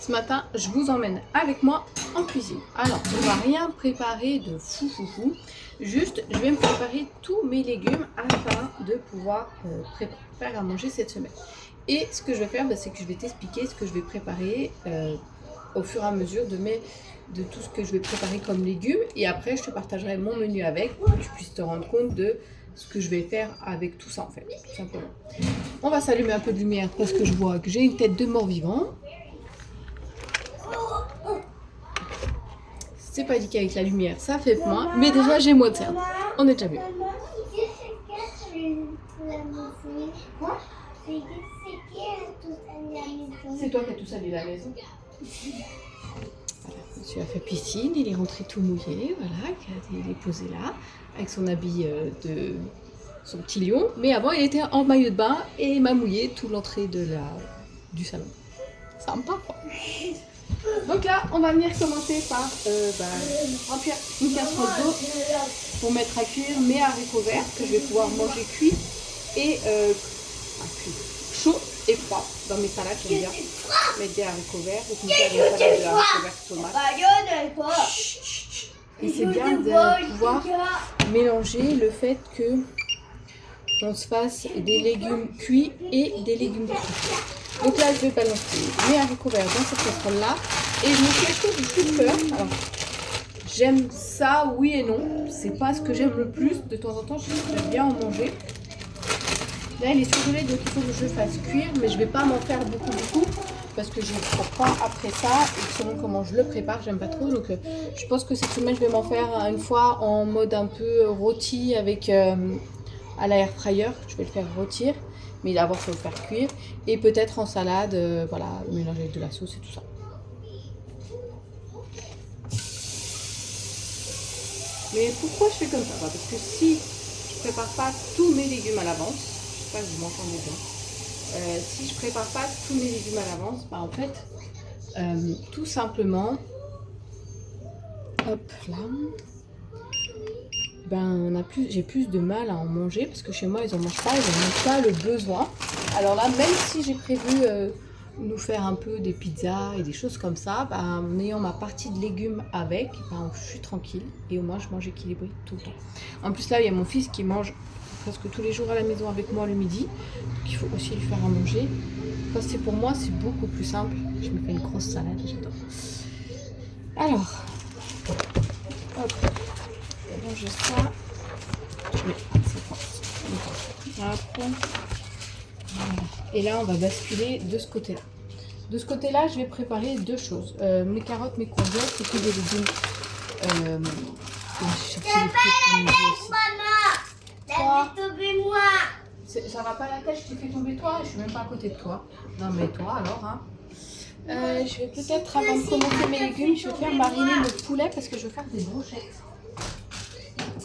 ce matin, je vous emmène avec moi en cuisine. Alors, on va rien préparer de fou. Juste, je vais me préparer tous mes légumes afin de pouvoir faire à manger cette semaine. Et ce que je vais faire, c'est que je vais t'expliquer ce que je vais préparer au fur et à mesure de tout ce que je vais préparer comme légumes. Et après, je te partagerai mon menu avec pour que tu puisses te rendre compte de ce que je vais faire avec tout ça en fait, tout simplement. On va s'allumer un peu de lumière parce que je vois que j'ai une tête de mort-vivant. C'est pas dit qu'avec la lumière ça fait moins, mais déjà j'ai moins de cernes. On est déjà mieux. Quoi? C'est toi qui as tout salé la maison. Voilà, monsieur a fait piscine, il est rentré tout mouillé, voilà, il est posé là, avec son habit de son petit lion. Mais avant, il était en maillot de bain et il m'a mouillé toute l'entrée du salon. Sympa, quoi. Donc là, on va venir commencer par remplir une casserole d'eau pour mettre à cuire mes haricots verts que je vais pouvoir manger cuits et chaud et froid dans mes salades. J'aime bien mettre des haricots verts ou faire des salades de haricots verts tomates. Et c'est bien de pouvoir mélanger le fait que on se fasse des légumes cuits et des légumes crus. Donc là, je vais balancer mes haricots verts dans cette casserole-là et je me fais chaud du coup de cœur. Alors, j'aime ça, oui et non. C'est pas ce que j'aime le plus. De temps en temps, j'aime bien en manger. Là, il est surgelé, donc il faut que je le fasse cuire, mais je vais pas m'en faire beaucoup parce que j'ai trop faim après ça et selon comment je le prépare, j'aime pas trop. Donc, je pense que cette semaine, je vais m'en faire une fois en mode un peu rôti avec à l'air fryer. Je vais le faire rôtir, mais d'abord, il faut le faire cuire et peut-être en salade, voilà, mélanger avec de la sauce et tout ça. Mais pourquoi je fais comme ça? Parce que si je prépare pas tous mes légumes à l'avance, je sais pas si vous m'entendez bien, si je prépare pas tous mes légumes à l'avance, en fait, tout simplement, hop là, j'ai plus de mal à en manger parce que chez moi ils en mangent pas, ils n'en ont pas le besoin. Alors là, même si j'ai prévu nous faire un peu des pizzas et des choses comme ça, en ayant ma partie de légumes avec, je suis tranquille et au moins je mange équilibré tout le temps. En plus là, il y a mon fils qui mange presque tous les jours à la maison avec moi le midi, donc il faut aussi lui faire à manger. Quand c'est pour moi, c'est beaucoup plus simple. Je me fais une grosse salade, j'adore. Alors, hop, je vais manger ça. Hop. Et là, on va basculer de ce côté-là. De ce côté-là, je vais préparer deux choses. Mes carottes, mes courgettes, c'est que des légumes. Ça va pas la tête, je t'ai fait tomber toi, je suis même pas à côté de toi. Non mais toi alors, hein. Je vais peut-être, avant de commencer mes légumes, je vais faire mariner le poulet parce que je vais faire des brochettes.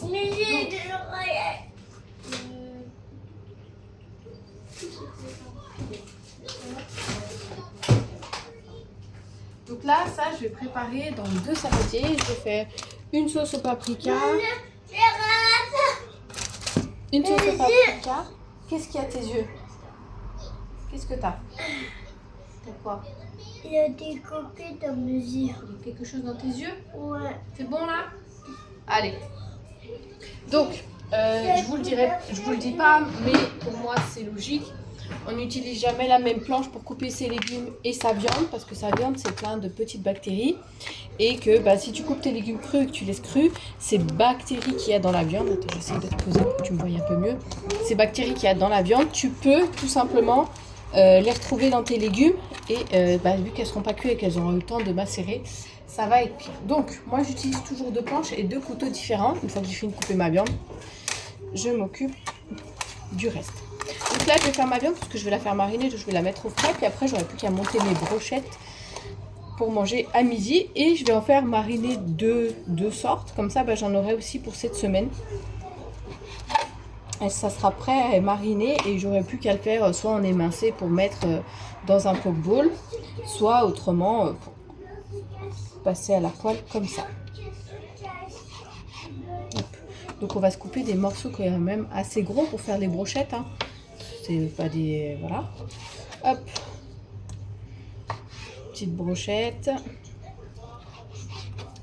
Mais j'ai de l'oreillette. Donc là, ça, je vais préparer dans deux saladiers. Je vais faire une sauce au paprika. Une sauce au paprika. Qu'est-ce qu'il y a à tes yeux? Qu'est-ce que t'as? T'as quoi? Il y a des coquilles dans mes yeux. Il y a quelque chose dans tes yeux? Ouais. C'est bon là? Allez. Donc, je vous le dis pas, mais pour moi c'est logique. On n'utilise jamais la même planche pour couper ses légumes et sa viande parce que sa viande c'est plein de petites bactéries et que si tu coupes tes légumes crus et que tu laisses crus, ces bactéries qu'il y a dans la viande, attends, j'essaie de te poser pour que tu me voyes un peu mieux, ces bactéries qu'il y a dans la viande, tu peux tout simplement les retrouver dans tes légumes et vu qu'elles ne seront pas cuites et qu'elles auront eu le temps de macérer, ça va être pire. Donc moi j'utilise toujours deux planches et deux couteaux différents. Une fois que j'ai fini de couper ma viande, je m'occupe du reste. Donc là je vais faire ma viande parce que je vais la faire mariner, je vais la mettre au frais, puis après j'aurai plus qu'à monter mes brochettes pour manger à midi et je vais en faire mariner deux sortes, comme ça j'en aurai aussi pour cette semaine. Et ça sera prêt à mariner et j'aurai plus qu'à le faire soit en émincé pour mettre dans un poke bowl, soit autrement pour passer à la poêle comme ça. Hop. Donc on va se couper des morceaux quand même assez gros pour faire des brochettes, hein. C'est pas des... voilà. Hop. petites brochettes.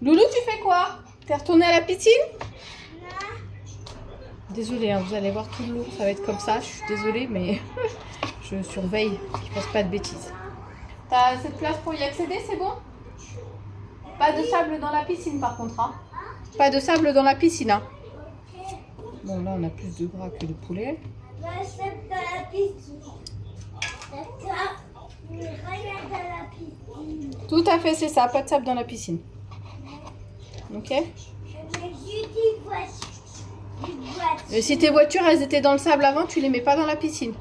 Loulou, tu fais quoi? T'es retourné à la piscine? Désolée, hein, vous allez voir tout le long, ça va être comme ça. Je suis désolée, mais je surveille qu'il ne fasse pas de bêtises. T'as cette place pour y accéder, c'est bon? Pas de sable dans la piscine, par contre. Hein. Pas de sable dans la piscine. Hein. Bon, là, on a plus de gras que de poulet. Dans la piscine. D'accord. Regarde dans la piscine. Tout à fait, c'est ça. Pas de sable dans la piscine. Ok? Je mets juste des voitures. Et si tes voitures, elles étaient dans le sable avant, tu les mets pas dans la piscine.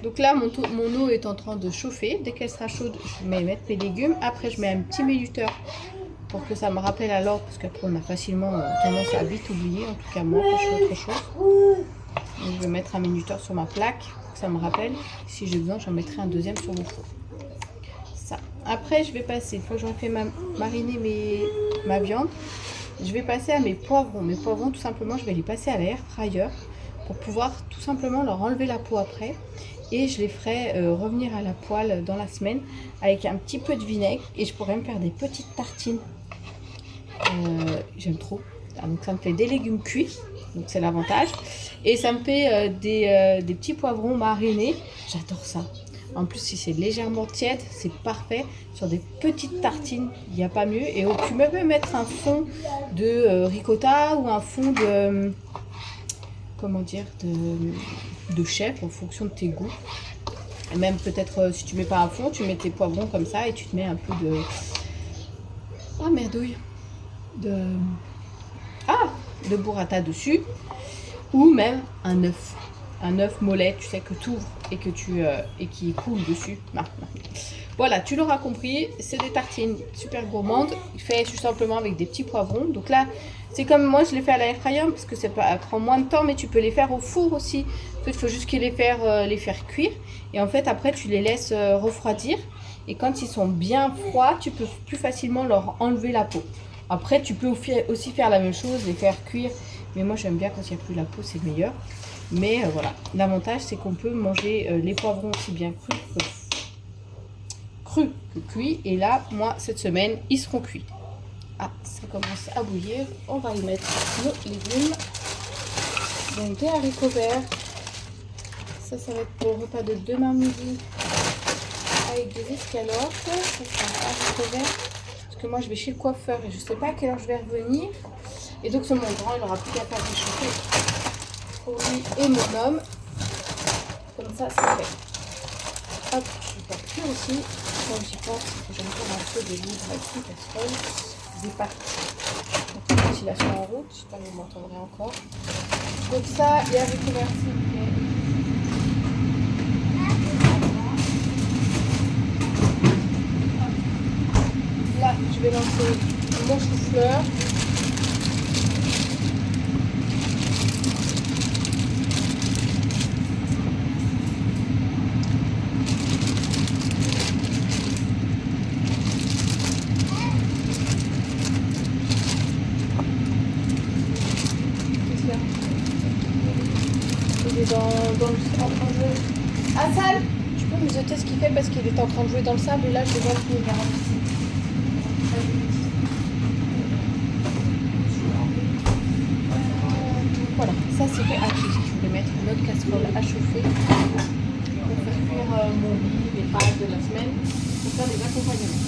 Donc là, mon eau est en train de chauffer. Dès qu'elle sera chaude, je vais mettre mes légumes. Après, je mets un petit minuteur pour que ça me rappelle à l'ordre. Parce qu'après, on a facilement tendance à vite oublier. En tout cas, moi, quand je fais autre chose. Donc, je vais mettre un minuteur sur ma plaque pour que ça me rappelle. Si j'ai besoin, j'en mettrai un deuxième sur mon four. Ça. Après, je vais passer, une fois que j'aurai fait mariner ma viande, je vais passer à mes poivrons. Mes poivrons, tout simplement, je vais les passer à l'air fryer pour pouvoir tout simplement leur enlever la peau après. Et je les ferai revenir à la poêle dans la semaine avec un petit peu de vinaigre. Et je pourrais me faire des petites tartines. J'aime trop. Donc ça me fait des légumes cuits. Donc c'est l'avantage. Et ça me fait des petits poivrons marinés. J'adore ça. En plus, si c'est légèrement tiède, c'est parfait. Sur des petites tartines, il n'y a pas mieux. Et tu peux mettre un fond de ricotta ou un fond de... comment dire, de chèvre en fonction de tes goûts. Et même peut-être si tu mets pas un fond, tu mets tes poivrons comme ça et tu te mets un peu de... oh merdouille, de burrata dessus, ou même un œuf mollet, tu sais, que tu ouvres et que et qui coule dessus. Voilà, tu l'auras compris, c'est des tartines super gourmandes, fait tout simplement avec des petits poivrons. Donc là, c'est comme moi je les fais à l'air fryer parce que ça prend moins de temps, mais tu peux les faire au four aussi. En fait, il faut juste les faire cuire. Et en fait, après, tu les laisses refroidir. Et quand ils sont bien froids, tu peux plus facilement leur enlever la peau. Après, tu peux aussi faire la même chose, les faire cuire. Mais moi, j'aime bien quand il n'y a plus la peau, c'est meilleur. Mais voilà, l'avantage, c'est qu'on peut manger les poivrons aussi bien crus que cuits. Et là, moi, cette semaine, ils seront cuits. Ah, ça commence à bouillir. On va y mettre nos légumes. Donc des haricots verts. Ça va être pour le repas de demain midi. Avec des escalopes. Ça, c'est un haricot vert. Parce que moi, je vais chez le coiffeur et je ne sais pas à quelle heure je vais revenir. Et donc, ce mon grand, il n'aura plus qu'à faire réchauffer pour lui et mon homme. Comme ça, c'est fait. Hop, je vais faire cuire aussi. Quand j'y pense, j'ai encore un peu de livre avec une casserole. Des pâtes. Donc, ventilation en route, j'espère que vous m'entendrez encore. Donc ça, les haricots verts, s'il vous plaît. Là, je vais lancer mon chou-fleur. Hassan, tu peux me jeter ce qu'il fait parce qu'il est en train de jouer dans le sable et là je vais voir qu'il est vers la piscine. Voilà, ça c'est fait. Ah, je vais mettre une autre casserole à chauffer pour faire cuire mon riz, les pâtes de la semaine, pour faire des accompagnements.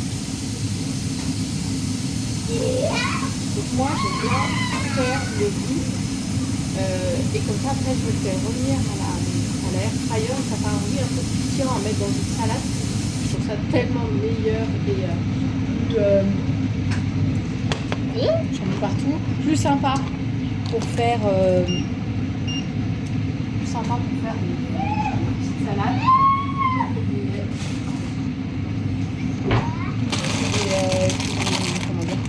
Donc moi j'aime bien faire le riz et comme ça après je le fais revenir à l'air fryer, ça fait un riz un peu croustillant à mettre dans une salade. Je trouve ça tellement meilleur et j'en mets partout, plus sympa pour faire une petite salade. Comment dire,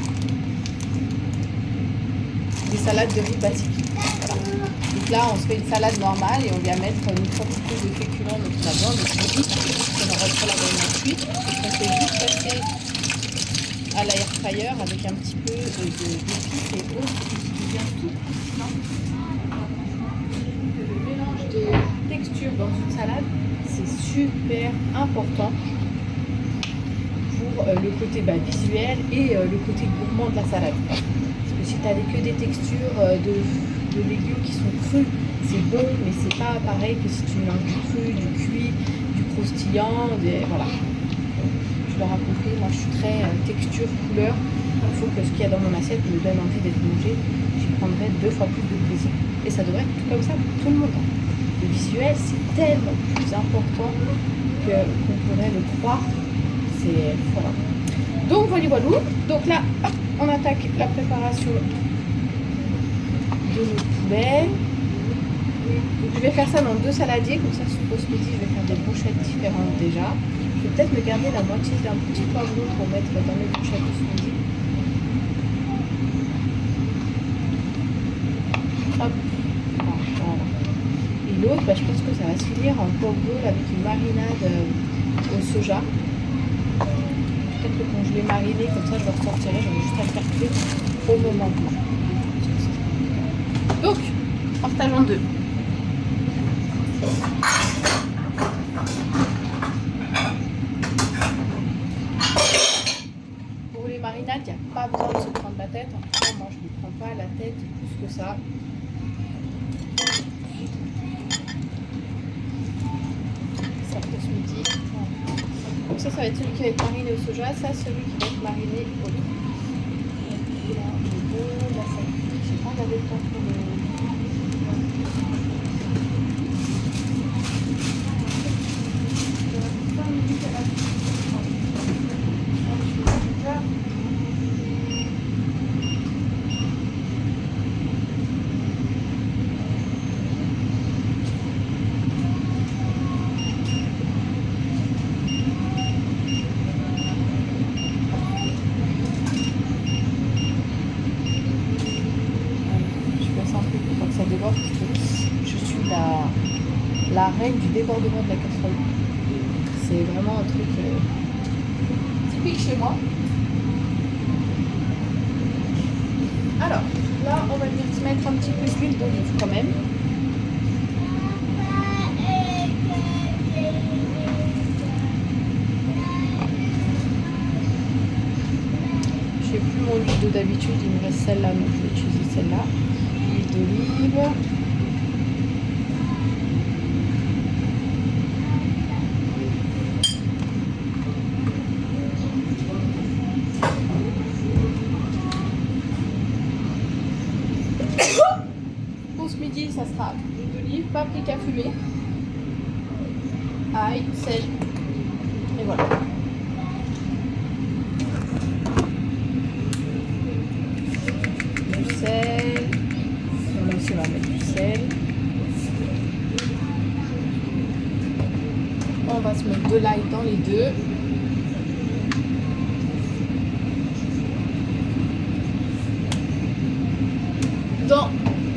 des salades de riz basiques. Voilà. Donc là, on se fait une salade normale et on vient mettre une quantité de féculents dans la viande, donc on dit qu'on aura pas la bonne ensuite. On fait juste passer à l'air fryer avec un petit peu d'épices et autres qui vient tout. Le mélange des textures dans une salade, c'est super important pour le côté visuel et le côté gourmand de la salade. Parce que si tu as que des textures de légumes qui sont crus, c'est bon, mais c'est pas pareil que si tu mélanges du cru, du cuit, du croustillant, voilà. Tu l'auras compris, moi je suis très texture, couleur. Il faut que ce qu'il y a dans mon assiette me donne envie d'être mangé. J'y prendrai 2 fois plus de plaisir. Et ça devrait être tout comme ça pour tout le monde. Le visuel, c'est tellement plus important qu'on pourrait le croire. C'est voilà. Donc voilà. Donc là, hop, on attaque la préparation de nos poulets. Donc, je vais faire ça dans 2 saladiers, comme ça sous ce midi, je vais faire des brochettes différentes déjà. Je vais peut-être me garder la moitié d'un petit poivron pour mettre dans mes brochettes de ce midi. Hop. Voilà. Et l'autre, je pense que ça va se finir en pork bowl avec une marinade au soja. Peut-être que quand je l'ai mariné, comme ça je le ressortirai, j'aurai juste à le faire cuire au moment de manger. Donc, partage en 2. Pour les marinades, il n'y a pas besoin de se prendre la tête. En tout cas, moi, je ne me prends pas la tête plus que ça. Ça fait ce midi. Donc ça va être celui qui va être mariné au soja. Ça, celui qui va être mariné au thon. Là, là, ça. Je n'ai pas regardé le temps pour le... Parce que je suis la reine du débordement de la casserole. C'est vraiment un truc typique chez moi. Alors, là, on va venir se mettre un petit peu d'huile d'olive quand même. Je n'ai plus mon huile d'habitude, il me reste celle-là, donc je vais utiliser celle-là. D'olive. Pour ce midi, ça sera huile d'olive, paprika fumée, ail, sel, et voilà. Du sel. On va mettre du sel. On va se mettre de l'ail dans les deux. Dans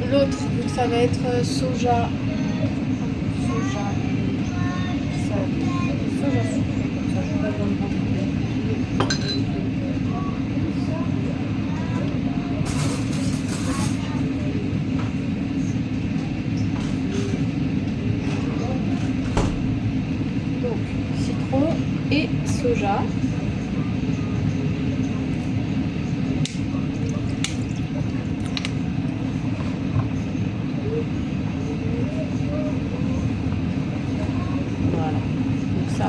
l'autre, ça va être soja. Soja sucré, comme ça, je vais pas besoin de prendre. Et soja. Voilà. Donc ça,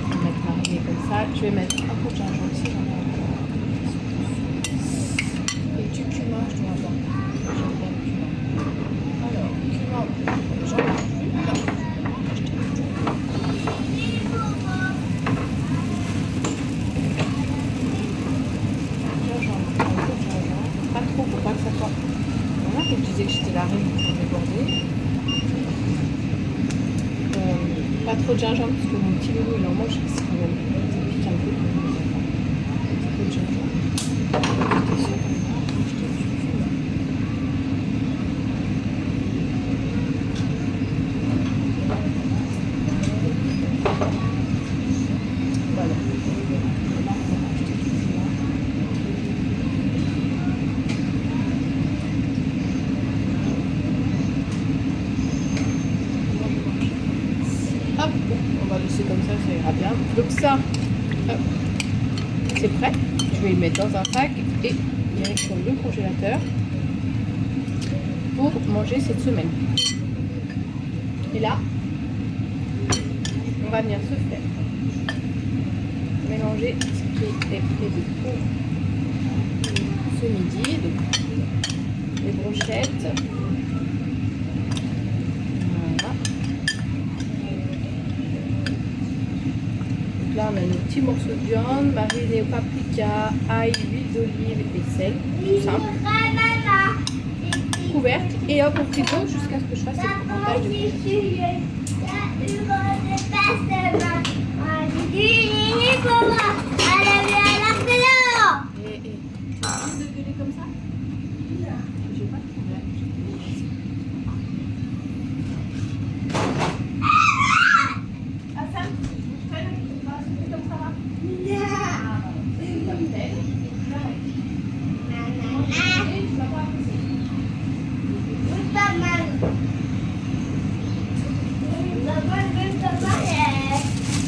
on va mettre mariné comme ça. Je vais mettre un peu de gingembre aussi. Et du cumin, je dois avoir. J'aime bien le cumin. Alors, cumin, j'en ai plus. Pour pas que ça soit... Voilà, comme je disais que j'étais la reine pour déborder. Pas trop de gingembre parce que mon petit loulou il en mange, c'est quand même, ça pique un peu. Un peu de gingembre. Voilà. Hop, on va laisser comme ça. ça ira bien. Donc ça, c'est prêt. Je vais le mettre dans un sac et direction le congélateur pour manger cette semaine. Et là, on va venir se faire mélanger ce qui est prévu pour ce midi. Donc, les brochettes. Voilà. Donc là, on a nos petits morceaux de viande marinés au paprika, ail, huile d'olive et sel. Tout simple. Couverte et hop au frigo jusqu'à ce que je fasse le pourcentage de brochettes. Comme ça? J'ai pas de problème. Ah ça? Je traîne, je passe comme ça va? C'est comme tel. Tu vas pas avancer.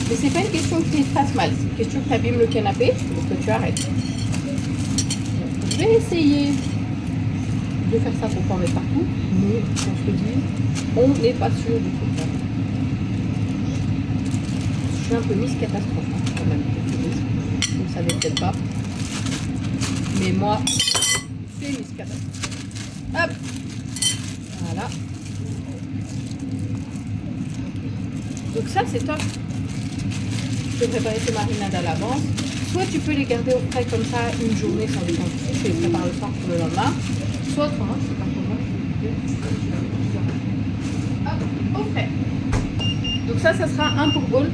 Mais c'est pas une question que tu te fasses mal, c'est une question que tu abîmes le canapé, donc que tu arrêtes. Je vais essayer de faire ça pour pas en mettre partout, mais on se dit, on n'est pas sûr du tout. Je suis un peu Miss Catastrophe quand même. Vous ne savez peut-être pas. Mais moi, c'est Miss Catastrophe. Hop! Voilà. Donc ça, c'est top. Tu peux préparer tes marinades à l'avance. Soit tu peux les garder au frais comme ça une journée sans déconfiture, tu les prépares le soir pour le lendemain. Soit autrement, je sais pas comment. Hop, au frais. Donc ça sera un pour bol,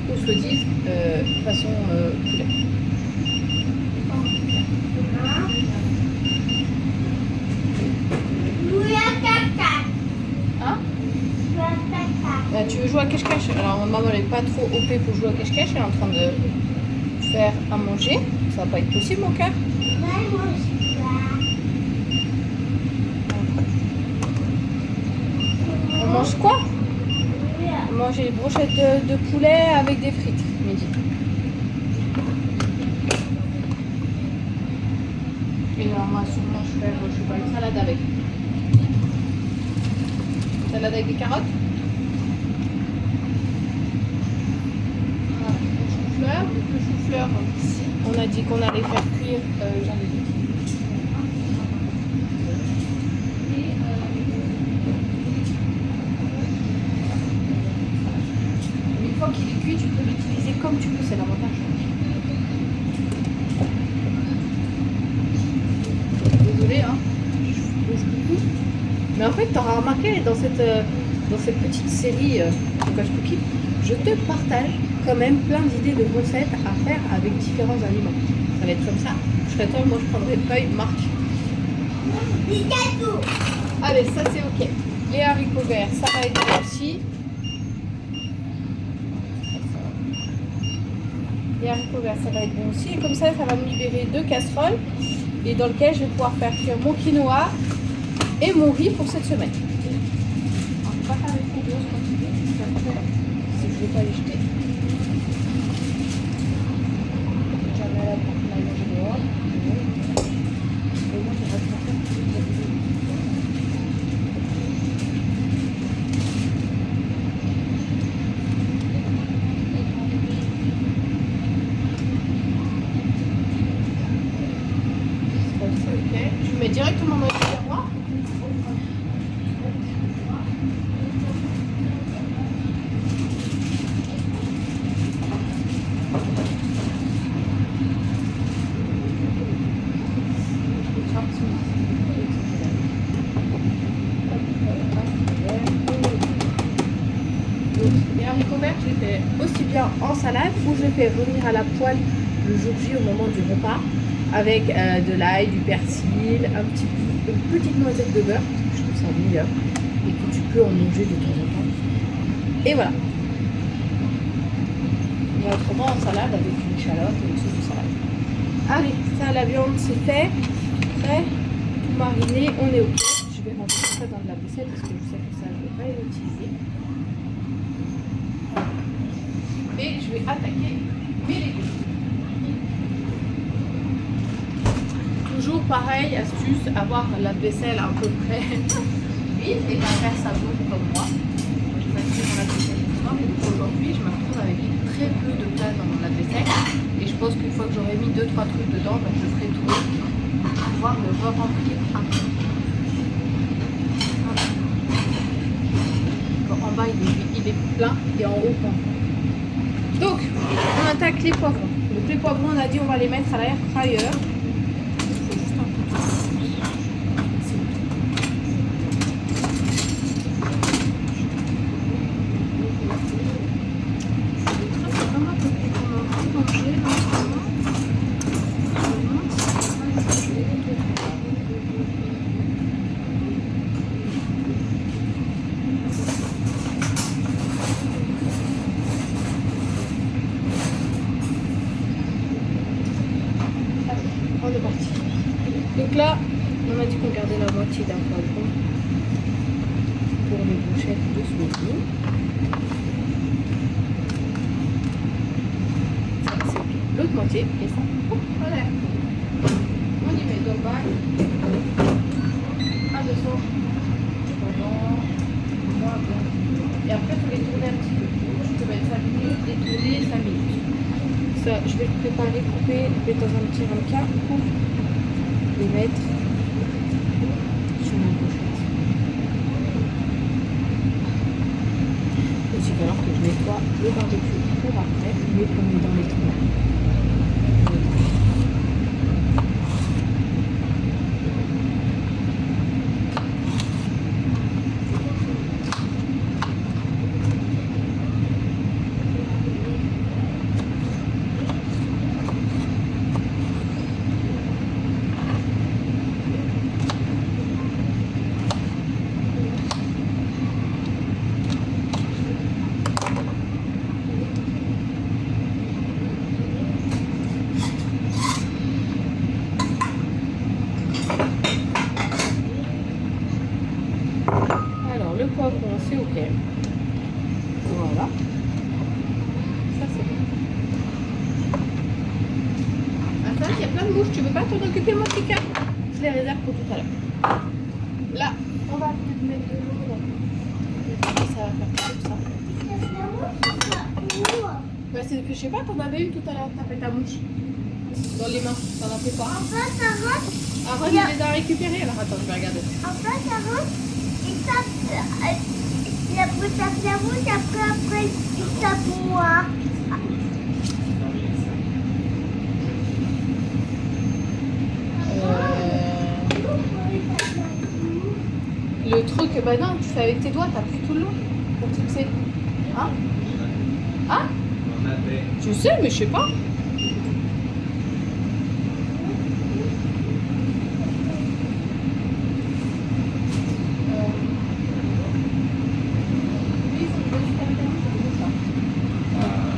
qu'on se le dise, façon poulet. Hein? Tu veux jouer à cache-cache? Alors maman elle n'est pas trop OP pour jouer à cache-cache, elle est en train de faire à manger. Ça va pas être possible mon cœur? On mange quoi? On mange des brochettes de poulet avec des frites midi. Et là on va sûrement faire, je sais pas, une salade avec. Une salade avec des carottes. Voilà, le chou-fleur, on a dit qu'on allait faire cuire, j'en ai dit. Une fois qu'il est cuit, tu peux l'utiliser comme tu veux, c'est l'avantage. Désolée, hein, je bouge beaucoup. Mais en fait, tu auras remarqué dans cette petite série Cocoche Cookie, je te partage quand même plein d'idées de recettes à faire avec différents aliments. Ça va être comme ça. Je serais toi, moi je prendrais feuille marque. Allez, ça c'est ok. Les haricots verts, ça va être bon aussi. Les haricots verts, ça va être bon aussi. Et comme ça, ça va me libérer 2 casseroles et dans lesquelles je vais pouvoir faire cuire mon quinoa et mon riz pour cette semaine. Alors, je ne vais pas faire les trop grosses quantités. Si je ne vais pas les jeter. Jamais là pour qu'on aille manger dehors. Et moi, je vais faire je mets directement dans le tiroir. Les haricots verts, je les fais aussi bien en salade ou je les fais revenir à la poêle le jour J au moment du repas avec de l'ail, du persil, une petite noisette de beurre, je trouve ça meilleur et que tu peux en manger de temps en temps. Et voilà. Et autrement en salade avec une échalote et une sauce de salade. Allez, ça la viande c'est fait, prêt, tout mariné, on est ok. Je vais ranger ça dans de la vaisselle parce que je sais que ça je ne vais pas l'utiliser. mais je vais attaquer mes légumes. Toujours pareil, astuce, avoir la vaisselle à peu près vide et pas faire ça beaucoup comme moi. Je vais mettre mon lave-vaisselle ce soir, mais aujourd'hui je me retrouve avec très peu de place dans mon lave-vaisselle et je pense qu'une fois que j'aurai mis 2-3 trucs dedans, ben, je ferai tout pour pouvoir le re-remplir après. En bas il est plein et en haut plein. Donc on attaque les poivrons. Donc les poivrons on a dit on va les mettre à l'air fryer. Il faut juste un peu de c'est vraiment un peu plus qu'on a envie de manger là, en ce moment. Je me demande si c'est pas une chose. On est parti. Donc là, on a dit qu'on gardait la moitié d'un poivron pour les brochettes de ce midi. Ça, c'est l'autre moitié et ça, voilà. On y met deux balles. À 200. Et après, il faut les tourner un petit peu. Je peux mettre 5 minutes et tourner 5 minutes. Ça, je vais le préparer, couper, les dans un petit ramequin pour les mettre sur ma brochette. Il va falloir que je nettoie le barbecue pour après, mais qu'on est dans les trous. Le poivron, c'est ok. Voilà. Ça, c'est bon. Attends, il y a plein de mouches. Tu veux pas t'en occuper, mon petit cœur? Je les réserve pour tout à l'heure. Là, on va peut-être mettre de l'eau. Ça va faire comme ça. Bah, c'est que je sais pas, t'en avais une tout à l'heure. T'as fait ta mouche. Dans les mains. T'en as fait quoi? En fait, ça rentre. Aaron, il les a récupérés. Alors attends, je vais regarder. En fait, ça rentre. Il tape la bouche à la bouche, après il tape moi. Le truc, bah non, tu fais avec tes doigts, t'as plus tout le long pour fixer. Hein? Hein? Je sais, mais je sais pas.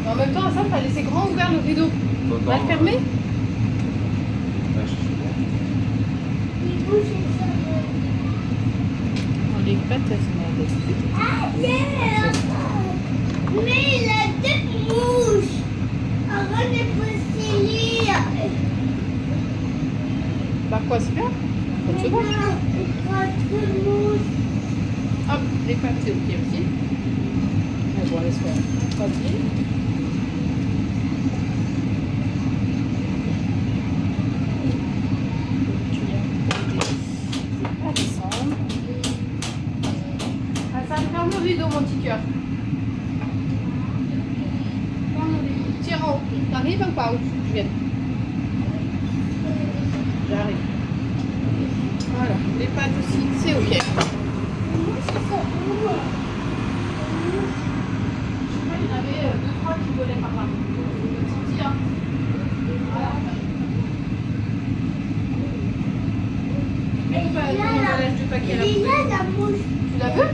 En même temps, ça, t'as laissé grand ouvert le rideau. On va le fermer? Il bouge et ça. Les pâtes, elles sont Ah, yeah. Mais il a deux mouches. Avant de pousser lire. Bah quoi, c'est bien? Comme ça, bon. Deux mouches. Hop, les pâtes, c'est ok aussi. On va les faire tranquille. Ferme le rideau, mon petit cœur. Tiens, t'arrives ou pas? Où je viens? J'arrive. Voilà, les pâtes aussi, c'est ok. Je sais pas, il y en avait 2-3 qui volaient par là. Petit, hein. Voilà. Et l'emballage du paquet là. Il est là, la mouche. Tu l'as vu?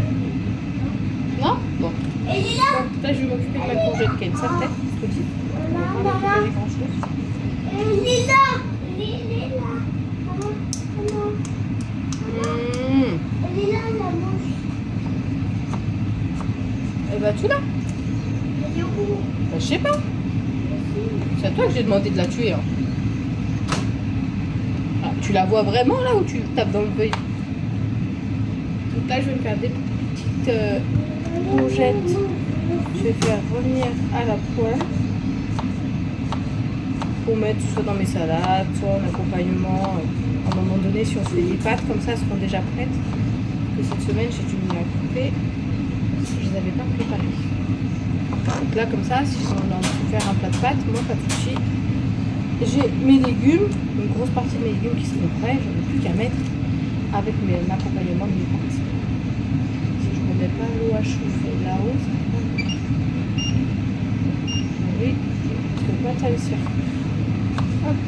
Non? Bon. Elle est là. Bon, là, je vais m'occuper de ma courgette Ken. Ça peut-être, je te dis. Maman. Elle est là. Elle est là. Maman. Elle est là, la mouche. Elle va tout là? Elle est où? Bah, Je sais pas. C'est à toi que j'ai demandé de la tuer. Hein. Ah, tu la vois vraiment là ou tu tapes dans le feuille? Donc là, je vais me faire des petites courgettes. Je vais faire revenir à la poêle pour mettre soit dans mes salades, soit en accompagnement. À un moment donné, si on se fait des pâtes comme ça, elles seront déjà prêtes. Et cette semaine, j'ai dû me la couper parce que je ne les avais pas préparées. Donc là, comme ça, si on a envie de faire un plat de pâtes, moi, pas de souci. J'ai mes légumes, une grosse partie de mes légumes qui seront prêts. Je n'ai plus qu'à mettre avec mon accompagnement de mes pâtes. Si je ne mets pas l'eau à chauffer là-haut, ça va pas. Oui, parce que le pâte, ça va se faire. Hop.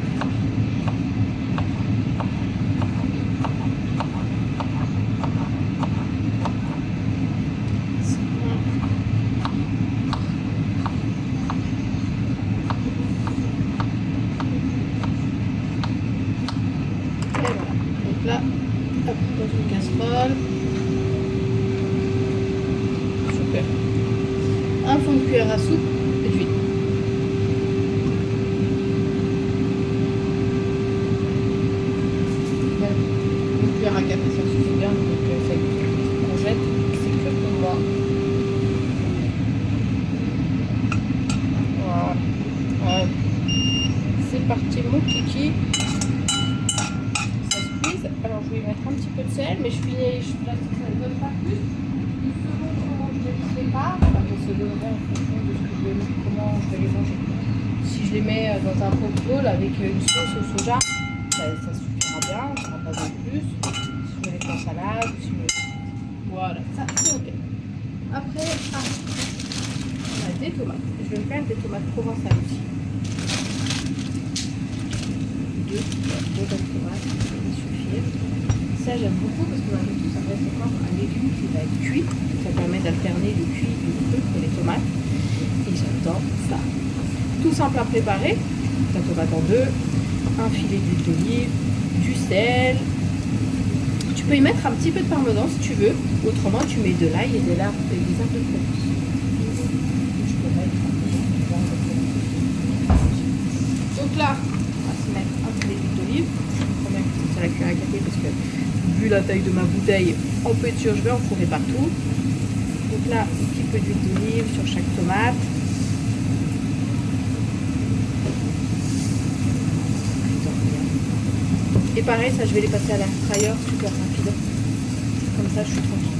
Là, hop, dans une casserole. Super. Un fond de cuillère à soupe d'huile. Une cuillère à café, ça suffit bien. Donc, ça courgette, c'est que pour moi. Voilà. C'est parti, mon kiki. Alors je vais mettre un petit peu de sel, mais je place ça ne donne pas plus. Selon comment je les prépare, se donnerait en fonction de ce que je vais, comment je vais les manger. Si je les mets dans un pot avec une sauce au soja, ça suffira bien, ça n'a pas besoin de plus. Si je mets les en salade, si je mets... Voilà, ça c'est ok. Après, on a des tomates. Je vais me faire des tomates provençales aussi. Deux belles tomates, ça va suffire. Ça j'aime beaucoup parce que malgré tout ça reste encore un légume qui va être cuit. Ça permet d'alterner le cuit et le cru pour les tomates. Et j'adore ça. Tout simple à préparer. La tomate en deux, un filet d'huile d'olive, du sel. Tu peux y mettre un petit peu de parmesan si tu veux. Autrement tu mets de l'ail et des herbes de Provence. Je peux mettre un peu de Provence. Donc là, mettre un filet d'huile d'olive. Je prends bien que c'est la cuillère à café parce que vu la taille de ma bouteille, on peut être sûr je vais en fourrer partout. Donc là, un petit peu d'huile d'olive sur chaque tomate. Et pareil, ça je vais les passer à l'air fryer super rapide. Comme ça, je suis tranquille.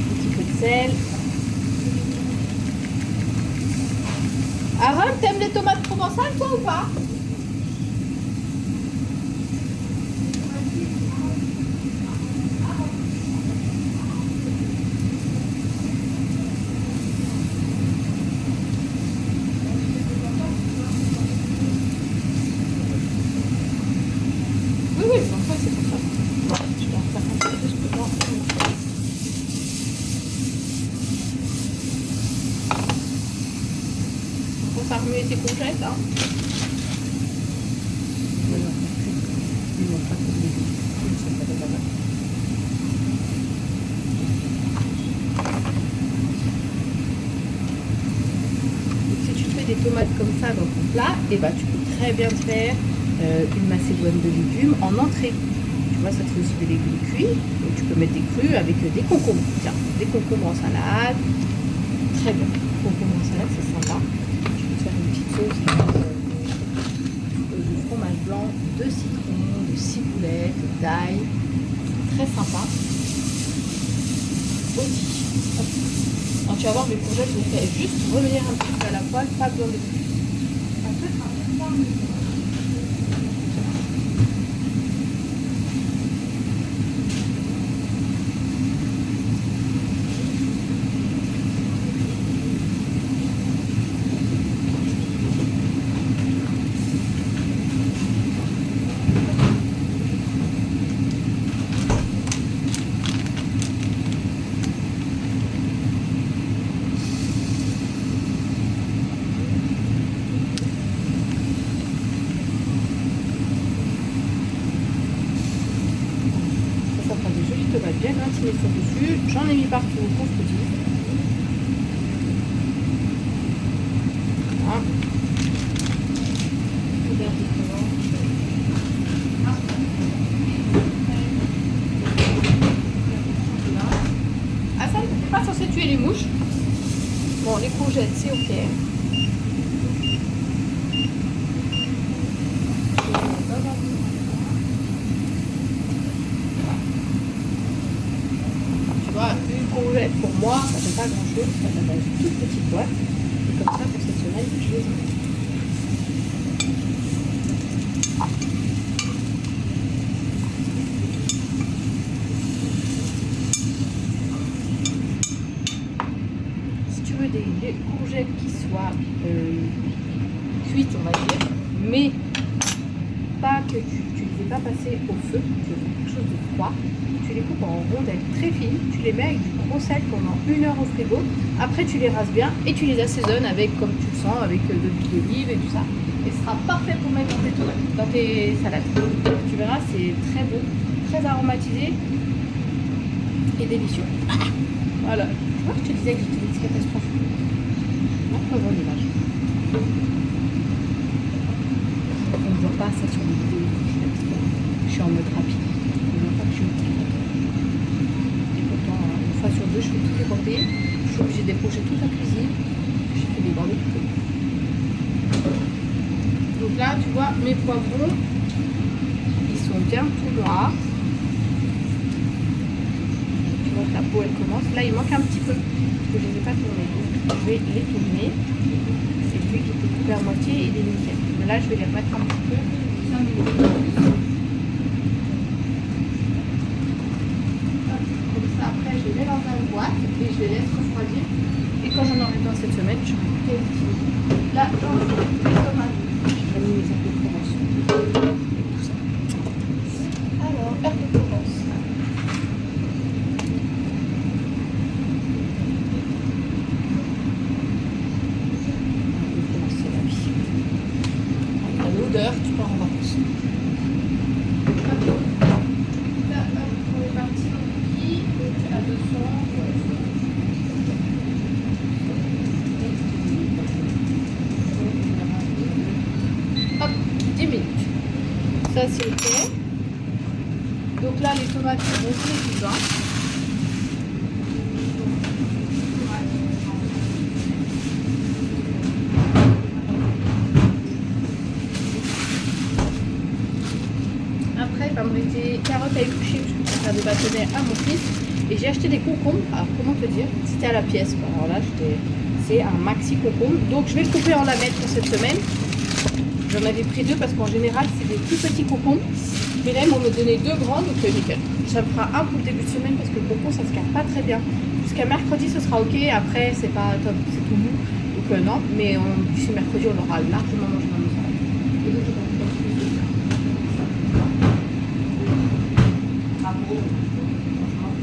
Un petit peu de sel. Aaron, t'aimes les tomates provençales, toi, ou pas? Oui, oui, en fait, c'est pour ça. Je vais en faire un petit peu ce que moi. Faut ça remuer tes courgettes, hein. Si tu te fais des tomates comme ça dans ton plat, et bah, tu peux très bien te faire une macédoine de légumes en entrée. Tu vois, ça te fait aussi des légumes cuits. Donc tu peux mettre des crus avec des concombres. Tiens, des concombres en salade. Très bien. Concombres en salade, c'est sympa. Tu peux te faire une petite sauce de fromage blanc, de citron, de ciboulette, d'ail. Très sympa. Aussi. Alors, tu vas voir, mes courgettes, je les fais juste revenir un petit peu à la poêle, pas besoin de plus. censé tuer les mouches. Bon, les courgettes, c'est ok. Tu vois, une courgette pour moi, ça fait pas grand chose. Ça fait une toute petite boîte. Et comme ça, pour cette semaine, je les ai. Des courgettes qui soient cuites, on va dire, mais pas que tu les aies pas passées au feu, tu veux quelque chose de froid. Tu les coupes en rondelles très fines, tu les mets avec du gros sel pendant 1 heure au frigo. Après, tu les rases bien et tu les assaisonnes avec, comme tu le sens, avec de l'huile d'olive et tout ça. Et ce sera parfait pour mettre dans tes tomates, dans tes salades. Tu verras, c'est très bon, très aromatisé et délicieux. Voilà. Tu vois, je te disais que j'étais une catastrophe. On voit l'image. On ne voit pas ça sur les vidéos. Je suis en mode rapide. On ne voit pas que je suis en mode rapide. Et pourtant, une fois sur deux, je fais tout déborder. Je suis obligée de déposer toute la cuisine. J'ai fait déborder tout. Donc là, tu vois, mes poivrons, ils sont bien tout noirs. Tu vois que la peau, elle commence. Là, il manque un petit peu. Je ne les ai pas tournés, donc je vais les tourner. Et puis qui était coupé à moitié, il est nickel. Mais là, je vais les remettre un petit peu, 5 minutes. Comme ça, après, je les mets dans une boîte et je les laisse refroidir. Et quand j'en aurai dans cette semaine, je vais utiliser. Là, j'en ai les tomates. J'ai mis mes herbes de Provence. Et tout ça. Alors, herbes de Provence. Tu pars en vacances. Là, on est parti à 200. Hop, 10 minutes. Ça, c'est ok. Donc là, les tomates sont rosées du vin. Des carottes à éplucher parce que je vais faire des bâtonnets à mon fils et j'ai acheté des concombres. Alors comment te dire, c'était à la pièce. Alors là c'est un maxi concombre, donc je vais le couper en lamelles pour cette semaine. J'en avais pris 2 parce qu'en général c'est des plus petits concombres, mais là ils m'ont donné 2 grands, donc nickel. Ça me fera un pour le début de semaine parce que le concombre ça se garde pas très bien. Jusqu'à mercredi ce sera ok, après c'est pas top, c'est tout mou, donc non, mais d'ici mercredi on aura largement mangé dans nos salades. Et donc,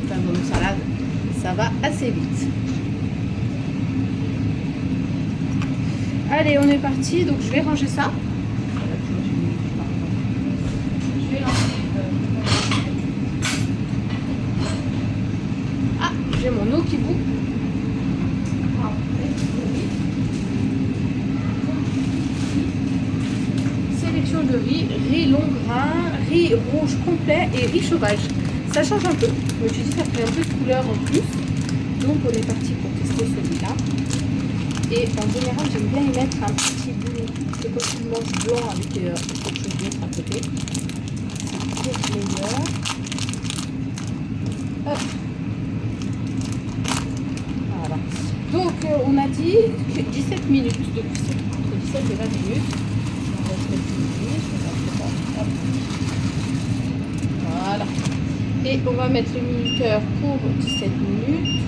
dans nos salades, ça va assez vite. Allez, on est parti. Donc je vais ranger ça. Je vais lancer. Ah, j'ai mon eau qui bout. Sélection de riz long grain, riz rouge complet et riz sauvage. Ça change un peu. Je me suis dit ça ferait un peu de couleur en plus. Donc on est parti pour tester celui-là. Et en général j'aime bien y mettre un petit bout de coquille blanc avec quelque chose d'autre à côté. C'est toujours meilleur. Hop. Voilà. Donc on a dit 17 minutes de cuisson. Entre 17 et 20 minutes. On va se mettre une minute. Hop. Voilà. Et on va mettre le minuteur pour 17 minutes.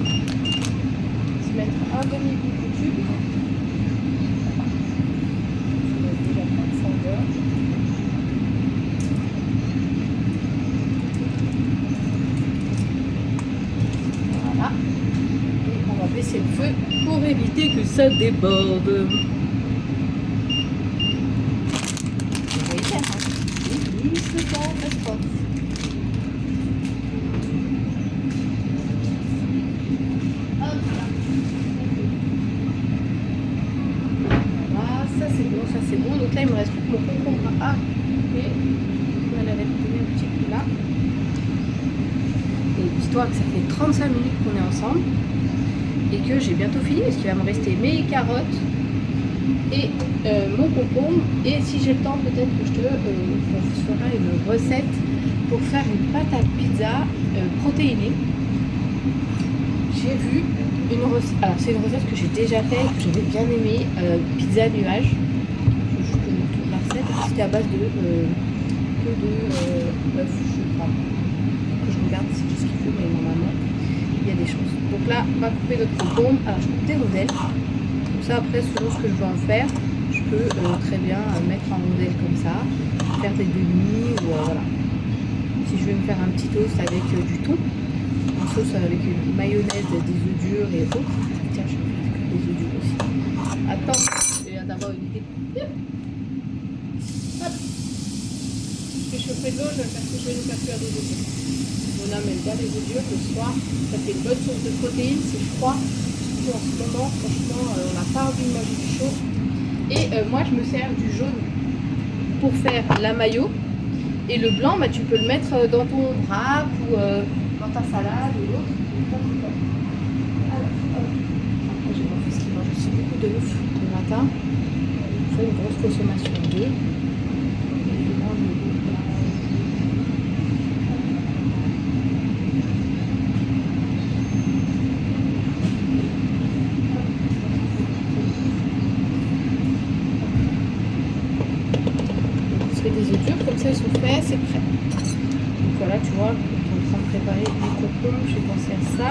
On va se mettre un demi-bout de tube. Je vais déjà prendre 5 heures. Voilà. Et on va baisser le feu pour éviter que ça déborde. C'est bon, donc là il me reste plus que mon concombre à couper. On en avait donné un petit coup là. Et dis-toi, vois que ça fait 35 minutes qu'on est ensemble et que j'ai bientôt fini parce qu'il va me rester mes carottes et mon concombre. Et si j'ai le temps, peut-être que je ferai une recette pour faire une pâte à pizza protéinée. J'ai vu une recette, alors c'est une recette que j'ai déjà faite, que j'avais bien aimé, pizza nuage. Je vous retrouve la recette. C'était à base de œuf, je crois. Que je regarde si j'ai ce qu'il faut, mais normalement il y a des choses. Donc là, on va couper notre concombre. Alors je coupe des rondelles. Comme ça, après, selon ce que je veux en faire, je peux très bien mettre en rondelles comme ça, faire des demi ou voilà. Si je vais me faire un petit toast avec du thon, en sauce avec une mayonnaise, des œufs durs et autres. Tiens, je vais faire des œufs durs aussi. Attends, je viens d'avoir une idée. Hop. Je vais chauffer de l'eau parce que je vais nous faire cuire des œufs durs. On amène bien les œufs durs le soir. Ça fait une bonne source de protéines, c'est froid. Surtout en ce moment, franchement, on n'a pas envie de manger du chaud. Et moi, je me sers du jaune pour faire la mayo. Et le blanc, bah, tu peux le mettre dans ton wrap ou dans ta salade ou l'autre. Après, j'ai mon fils qui mange aussi beaucoup d'œufs le matin. Il fait une grosse consommation d'œufs. Des œufs durs, comme ça ils sont faits, c'est prêt. Donc voilà, tu vois, on est en train de préparer les concombres, j'ai pensé à ça.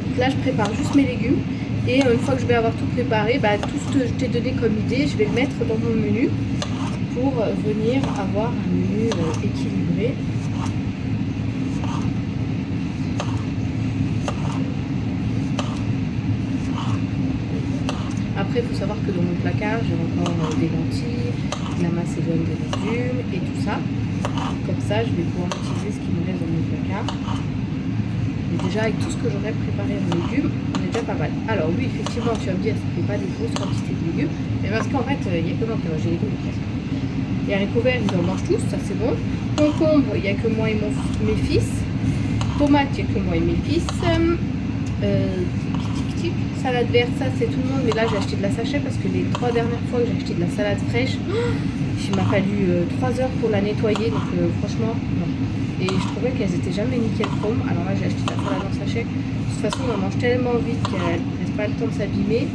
Donc là je prépare juste mes légumes et une fois que je vais avoir tout préparé, bah, tout ce que je t'ai donné comme idée, je vais le mettre dans mon menu pour venir avoir un menu équilibré. Après, il faut savoir que dans mon placard, j'ai encore des lentilles, de la macédoine de légumes et tout ça. Comme ça, je vais pouvoir utiliser ce qui me reste dans mon placard. Mais déjà, avec tout ce que j'aurais préparé en légumes, on est déjà pas mal. Alors oui, effectivement, tu vas me dire, ça ne fait pas des grosses quantités de légumes. Mais parce qu'en fait, il n'y a que moi qui mange des légumes presque. Les haricots verts, ils en mangent tous, ça c'est bon. Concombre, il n'y a que moi et mes fils. Tomates, il n'y a que moi et mes fils. Salade verte, ça c'est tout le monde, mais là j'ai acheté de la sachet parce que les 3 dernières fois que j'ai acheté de la salade fraîche, il m'a fallu 3 heures pour la nettoyer, donc franchement non. Et je trouvais qu'elles étaient jamais nickel chrome, alors là j'ai acheté de la salade en sachet. De toute façon on mange tellement vite qu'elle ne laisse pas le temps de s'abîmer.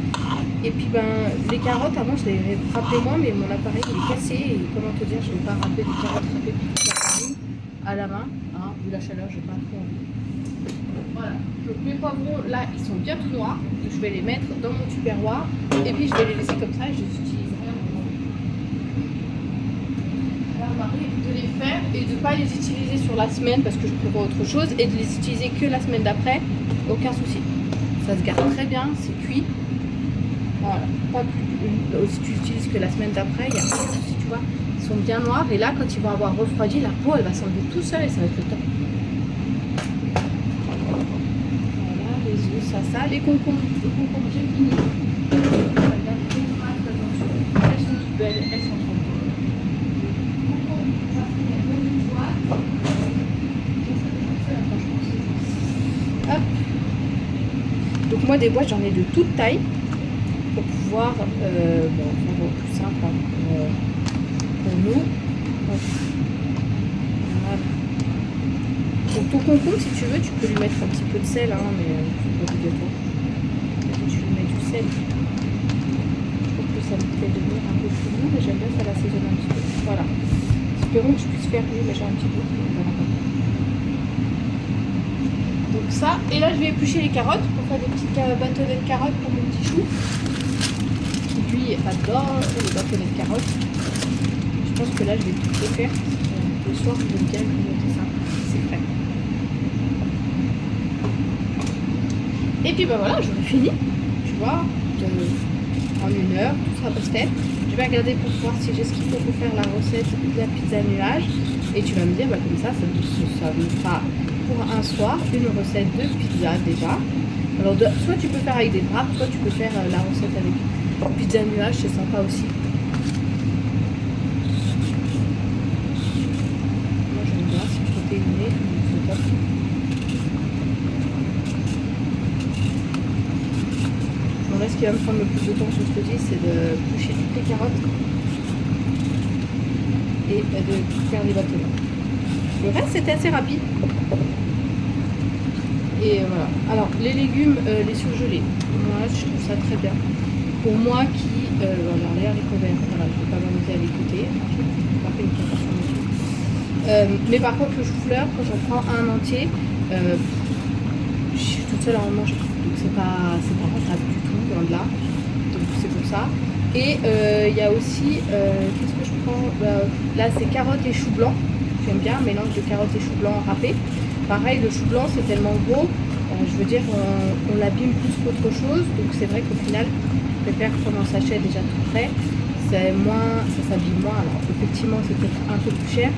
Et puis ben les carottes, avant je les râpais moins, mais mon appareil il est cassé et comment te dire, je ne vais pas râper des carottes râpées pour toute la farine à la main, hein, vu la chaleur j'ai pas trop envie. Voilà, donc mes poivrons là ils sont bien tout noirs, donc je vais les mettre dans mon tupperware et puis je vais les laisser comme ça et je les utiliserai en moment. Alors m'arrive de les faire et de ne pas les utiliser sur la semaine parce que je prévois autre chose et de les utiliser que la semaine d'après, aucun souci. Ça se garde très bien, c'est cuit. Voilà, pas plus, si tu utilises que la semaine d'après, il n'y a pas de souci, tu vois. Ils sont bien noirs et là quand ils vont avoir refroidi, la peau elle va s'enlever tout seul et ça va être le top. Ça, les concombres j'ai fini. Regarde les tomates, elles sont toutes belles, elles sont trop bonnes. Hop. Donc moi des boîtes j'en ai de toute taille pour pouvoir faire plus simple pour nous. Voilà. Donc ton concombre, si tu veux, tu peux lui mettre un petit peu de sel, hein, mais c'est pas obligatoire. Tu lui mets du sel. Je trouve que ça me fait devenir un peu plus doux, mais j'aime bien ça l'assaisonner un petit peu. Voilà. Espérons que je puisse faire mieux, mais j'ai un petit peu. Donc ça, et là je vais éplucher les carottes pour faire des petites bâtonnets de carottes pour mon petit chou. Qui lui adore les bâtonnets de carottes. Je pense que là je vais tout les faire. Le soir, je vais bien grignoter ça. C'est prêt. Et puis ben voilà, j'aurai fini, tu vois, en 1 heure, tout sera posté. Je vais regarder pour voir si j'ai ce qu'il faut pour faire la recette de la pizza nuage. Et tu vas me dire, bah, comme ça me fera pour un soir une recette de pizza déjà. Alors soit tu peux faire avec des wraps, soit tu peux faire la recette avec pizza nuage, c'est sympa aussi. Moi j'aime bien, c'est protéiné, c'est top. qui va me prendre le plus de temps, je te dis, c'est de boucher toutes les carottes et de faire les bâtonnets. Le reste, c'était assez rapide. Et voilà. Alors, les légumes, les surgelés, moi, je trouve ça très bien. Pour moi qui... voilà, les haricots verts, voilà, je ne vais pas m'amuser à les goûter. Je n'ai pas fait une préparation du tout. Mais par contre, le chou-fleur, quand j'en prends un entier, je suis toute seule à en manger. Donc, c'est pas rentable du tout, loin de là. Donc, c'est pour ça. Et il y a aussi... qu'est-ce que je prends? Là, c'est carottes et chou blanc. J'aime bien, un mélange de carottes et chou blanc râpé. Pareil, le chou blanc, c'est tellement gros. Je veux dire, on l'abîme plus qu'autre chose. Donc, c'est vrai qu'au final, je préfère prendre un sachet déjà tout prêt. C'est moins, ça s'abîme moins. Alors, effectivement, c'est peut-être un peu plus cher.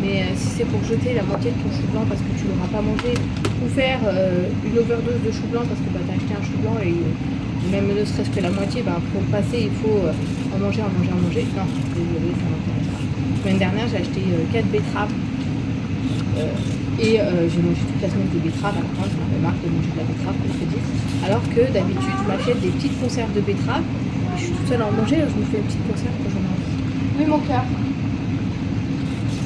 Mais si c'est pour jeter la moitié de ton chou blanc parce que tu ne l'auras pas mangé, ou faire une overdose de chou blanc parce que tu as acheté un chou blanc et même ne serait-ce que la moitié, pour le passer, il faut en manger. Non, désolé, ça m'intéresse pas. La semaine dernière, j'ai acheté 4 betteraves et j'ai mangé toute la semaine des betteraves. À la fin, j'en avais marre de manger de la betterave, comme je te dis. Alors que d'habitude, je m'achète des petites conserves de betteraves et je suis toute seule à en manger, je me fais une petite conserve que j'en ai envie. Oui, mon cœur.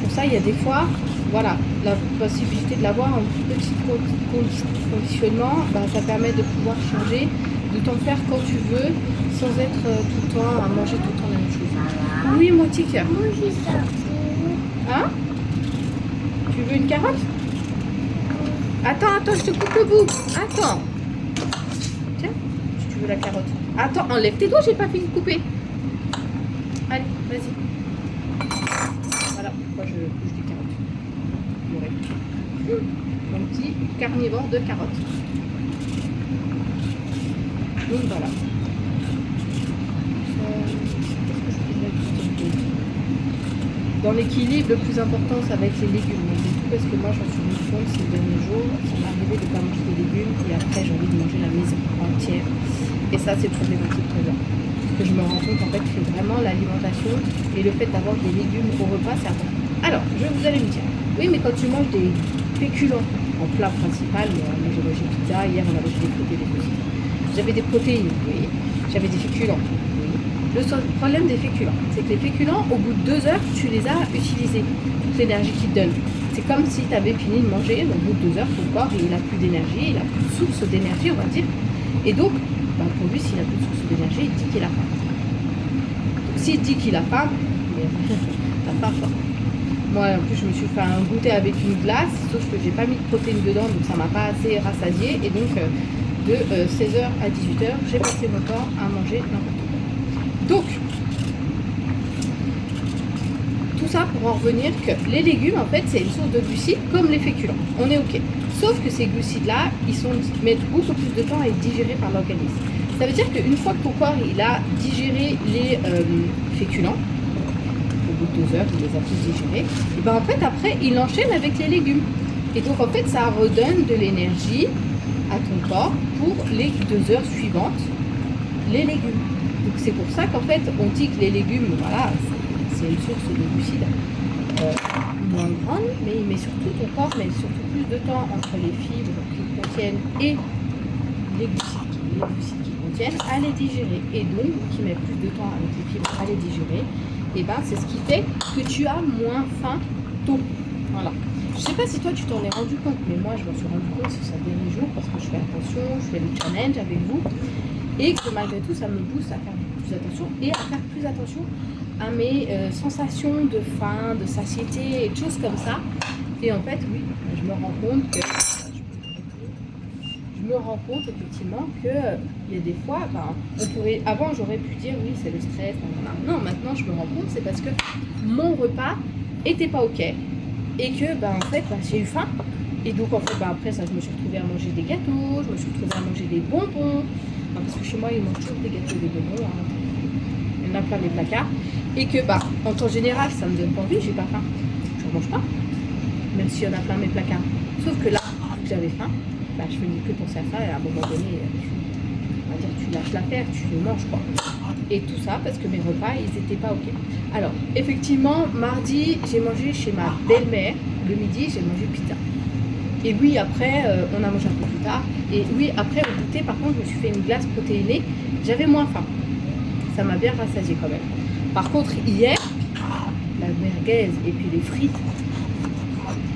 Pour ça, il y a des fois, voilà, la possibilité de l'avoir en petit conditionnement, ça permet de pouvoir changer, de t'en faire quand tu veux, sans être tout le temps à manger tout le temps la même chose. Oui, mon petit cœur. Manger ça. Hein? Tu veux une carotte? Attends, je te coupe le bout. Attends. Tiens, si tu veux la carotte. Attends, enlève tes doigts, j'ai pas fini de couper. Allez, vas-y. Voilà pourquoi je bouge des carottes. Mon petit carnivore de carottes. Donc voilà. Qu'est-ce que je voulais dire? Dans l'équilibre, le plus important, ça va être les légumes. C'est tout parce que moi, j'en suis rendu compte ces derniers jours. Ça m'est arrivé de ne pas manger des légumes et après, j'ai envie de manger la maison entière. Et ça, c'est problématique pour moi. Parce que je me rends compte en fait que vraiment l'alimentation et le fait d'avoir des légumes au repas, c'est important. Alors, vous allez me dire, oui, mais quand tu manges des féculents en plat principal, moi j'ai mangé pizza, hier on a mangé des protéines, des saucisses. J'avais des protéines, oui. J'avais des féculents, oui. Le problème des féculents, c'est que les féculents, au bout de 2 heures, tu les as utilisés, toute l'énergie qu'ils te donnent. C'est comme si tu avais fini de manger, au bout de 2 heures, ton corps, il n'a plus d'énergie, il n'a plus de source d'énergie, on va dire. Et donc, pour lui, s'il n'a plus de source d'énergie, il dit qu'il a faim. Donc, s'il dit qu'il a faim, t'as faim fort. Moi, en plus, je me suis fait un goûter avec une glace, sauf que j'ai pas mis de protéines dedans, donc ça m'a pas assez rassasié. Et donc, de 16h à 18h, j'ai passé mon temps à manger n'importe quoi. Donc, tout ça pour en revenir que les légumes, en fait, c'est une source de glucides comme les féculents. On est OK. Sauf que ces glucides-là, mettent beaucoup plus de temps à être digérés par l'organisme. Ça veut dire qu'une fois que ton corps il a digéré les féculents, au bout de 2 heures, il les a tous digérés, et en fait, après, il enchaîne avec les légumes. Et donc, en fait, ça redonne de l'énergie à ton corps pour les 2 heures suivantes, les légumes. Donc, c'est pour ça qu'en fait, on dit que les légumes, voilà, c'est une source de glucides moins grande, mais il met surtout ton corps, mais surtout plus de temps entre les fibres qu'ils contiennent et les glucides qu'ils contiennent à les digérer. Et donc, qui met plus de temps avec les fibres à les digérer, et c'est ce qui fait que tu as moins faim tôt. Voilà. Je sais pas si toi tu t'en es rendu compte, mais moi je m'en suis rendu compte sur ces derniers jours parce que je fais attention, je fais des challenges avec vous et que malgré tout ça me pousse à faire plus attention et à faire plus attention à mes sensations de faim, de satiété et de choses comme ça. Et en fait, oui, je me rends compte que effectivement que il y a des fois, avant j'aurais pu dire oui c'est le stress, non, maintenant je me rends compte c'est parce que mon repas était pas ok et que en fait j'ai eu faim et donc en fait après ça je me suis retrouvée à manger des gâteaux, je me suis retrouvée à manger des bonbons, parce que chez moi ils mangent toujours des gâteaux et des bonbons, il y en a plein les placards et que en temps général ça me donne pas envie, j'ai pas faim, je ne mange pas même s'il y en a plein mes placards, sauf que là j'avais faim. Je faisais que penser à ça et à un moment donné, tu lâches l'affaire, tu le manges quoi. Et tout ça parce que mes repas, ils n'étaient pas ok. Alors, effectivement, mardi, j'ai mangé chez ma belle-mère. Le midi, j'ai mangé pizza. Et oui, après, on a mangé un peu plus tard. Et oui, après, au goûter, par contre, je me suis fait une glace protéinée. J'avais moins faim. Ça m'a bien rassasié quand même. Par contre, hier, la merguez et puis les frites,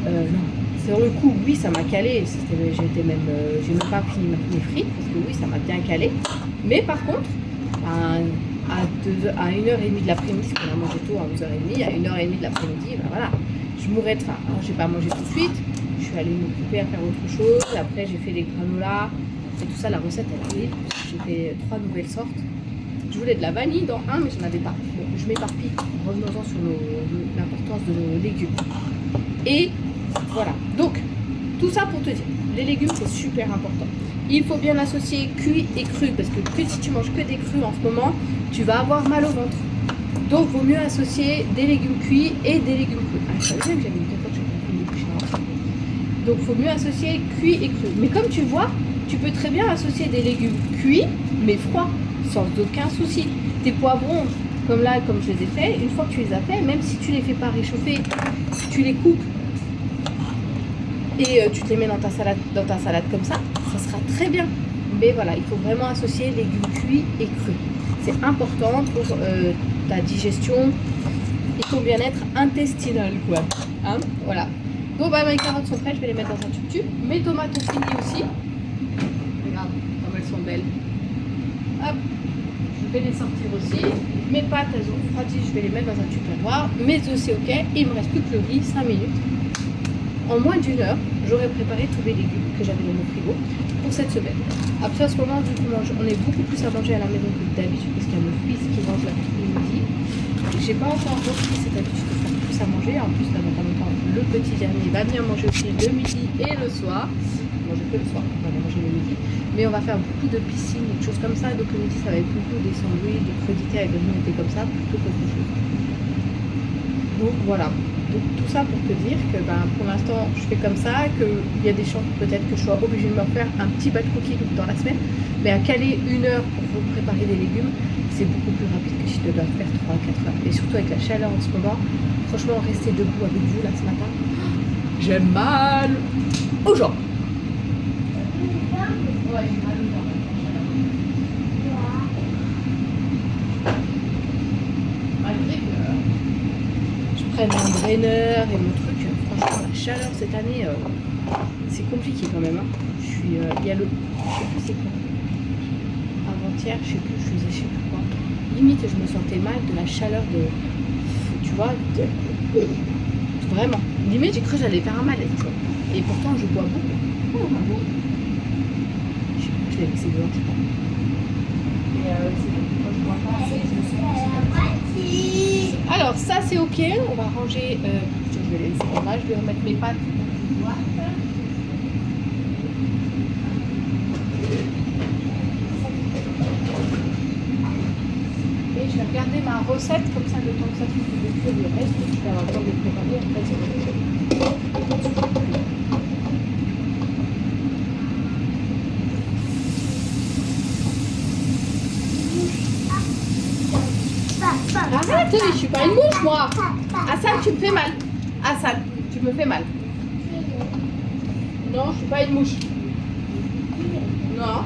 non. Sur le coup, oui, ça m'a calé. J'ai même pas fini mes frites parce que oui, ça m'a bien calé. Mais par contre, à 1h30 de l'après-midi, parce qu'on a mangé tôt à 11h30, à 1h30 de l'après-midi, ben voilà, je mourrais de faim. Alors, j'ai pas mangé tout de suite. Je suis allée m'occuper à faire autre chose. Après, j'ai fait des granolas et tout ça. La recette, elle arrive. J'ai fait 3 nouvelles sortes. Je voulais de la vanille dans un, mais je n'en avais pas. Bon, je m'éparpille. Revenons-en sur l'importance de nos légumes. Et voilà. Donc, tout ça pour te dire, les légumes, c'est super important. Il faut bien associer cuit et cru, parce que si tu manges que des crus en ce moment, tu vas avoir mal au ventre. Donc, il vaut mieux associer des légumes cuits et des légumes crus. Ah, je savais bien que j'avais une cocotte, j'ai pas fait des. Donc, il faut mieux associer cuit et cru. Mais comme tu vois, tu peux très bien associer des légumes cuits, mais froids, sans aucun souci. Tes poivrons, comme là, comme je les ai faits, une fois que tu les as faits, même si tu les fais pas réchauffer, tu les coupes et tu te les mets dans ta salade comme ça sera très bien. Mais voilà, il faut vraiment associer légumes cuits et crus. C'est important pour ta digestion et ton bien-être intestinal, quoi. Hein, voilà. Bon, bah, mes carottes sont prêtes, je vais les mettre dans un tube-tube. Mes tomates ont fini aussi. Regarde comme elles sont belles. Hop, je vais les sortir aussi. Mes pâtes, elles ont refroidi, je vais les mettre dans un tupperware. Mes œufs, c'est ok. Il me reste plus que le riz, 5 minutes. En moins d'1 heure, j'aurais préparé tous les légumes que j'avais dans mon frigo pour cette semaine. Après, à ce moment, vu qu'on est beaucoup plus à manger à la maison que d'habitude, parce qu'il y a mon fils qui mange l'après-midi. J'ai pas encore repris cette habitude de faire plus à manger. En plus, là, dans pas longtemps, le petit dernier va venir manger aussi le midi et le soir. Manger que le soir, on va manger le midi. Mais on va faire beaucoup de piscine, des choses comme ça. Donc le midi, ça va être plutôt des sandwichs, des crudités avec des nouveautés comme ça, plutôt qu'autre chose. Donc voilà. Donc tout ça pour te dire que pour l'instant je fais comme ça, qu'il y a des chances peut-être que je sois obligée de me faire un petit batch cooking dans la semaine, mais à caler 1 heure pour préparer des légumes, c'est beaucoup plus rapide que si tu dois faire 3-4 heures. Et surtout avec la chaleur en ce moment, franchement rester debout avec vous là ce matin, j'ai mal aux jambes. Ouais, j'ai mal aux jambes. Malgré que je prenne mon draineur et mon truc, franchement la chaleur cette année, c'est compliqué quand même. Hein. Il y a le, je sais plus c'est quoi. Avant-hier, je sais plus, je faisais je sais plus quoi. Limite, je me sentais mal de la chaleur de, tu vois, vraiment. Limite, j'ai cru que j'allais faire un malaise, tu vois. Et pourtant, je bois beaucoup. Oh, bon. Je sais plus, je l'ai laissé dehors, je crois. Mais c'est bon, quand je bois pas assez, je me sens pas. Alors, ça c'est ok. On va ranger. Je vais les laisser en bas. Je vais remettre mes pâtes. Et je vais regarder ma recette, comme ça, le temps que ça finisse de cuire le reste, je vais avoir le temps de le préparer. Après, c'est arrête, je suis pas une mouche, moi. Hassan, tu me fais mal. Hassan, tu me fais mal. Non, je suis pas une mouche. Non.